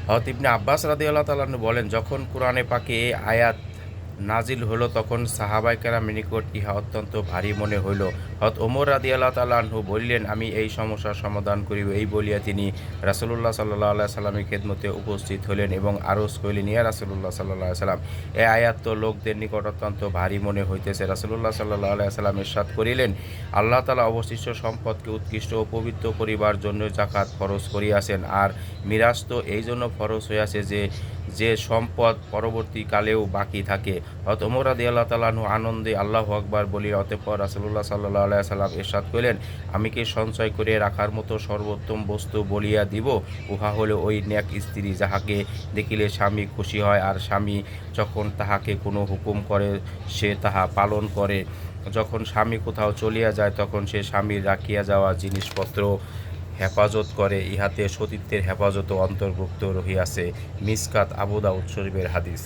হযরত ইবনে আব্বাস রাদিয়াল্লাহু তাআলা আনহু বলেন, যখন কোরআনে পাকে এই আয়াত নাজিল হলো তখন সাহাবায়ে কেরামের নিকট ইহা অত্যন্ত ভারী মনে হইল। হযরত ওমর রাদিয়াল্লাহু তাআলা আনহু বলিলেন, আমি এই সমস্যার সমাধান করিব। এই বলিয়া তিনি রাসূলুল্লাহ সাল্লাল্লাহু আলাইহি সাল্লামের খেদমতে উপস্থিত হইলেন এবং আরজ করিলেন, ইয়া রাসূলুল্লাহ সাল্লাল্লাহু আলাইহি সাল্লাম, এই আয়াত তো লোকদের নিকট অত্যন্ত ভারী মনে হইতেছে। রাসূলুল্লাহ সাল্লাল্লাহু আলাইহি সাল্লাম ইরশাদ করিলেন, আল্লাহ তাআলা অবশিষ্ট সম্পদকে উৎকৃষ্ট ও পবিত্র করিবার জন্য যাকাত ফরজ করিয়াছেন, আর মিরাজ তো এই জন্য ফরজ হইয়াছে যে যে সম্পদ পরবর্তীকালেও বাকি থাকে। হযরত ওমর রাদিয়াল্লাহু তাআলা আনহু আনন্দে আল্লাহু আকবার বলিয়া অতঃপর রাসূলুল্লাহ সাল্লাল্লাহু আলাইহি সাল্লাম ইরশাদ করিলেন, আমি কি সঞ্চয় করে রাখার মতো সর্বোত্তম বস্তু বলিয়া দিব? উহা হলো ওই নেক স্ত্রী, যাহাকে দেখিলে স্বামী খুশি হয়, আর স্বামী যখন তাহাকে কোনো হুকুম করে সে তাহা পালন করে। যখন স্বামী কোথাও চলিয়া যায় তখন সে স্বামীর রাখিয়া যাওয়া জিনিসপত্র হেফাজত করে। ইহাতে সতীত্বের হেফাজতও অন্তর্ভুক্ত রহিয়াছে। মিশকাত আবু দাউদ শরীফের হাদিস।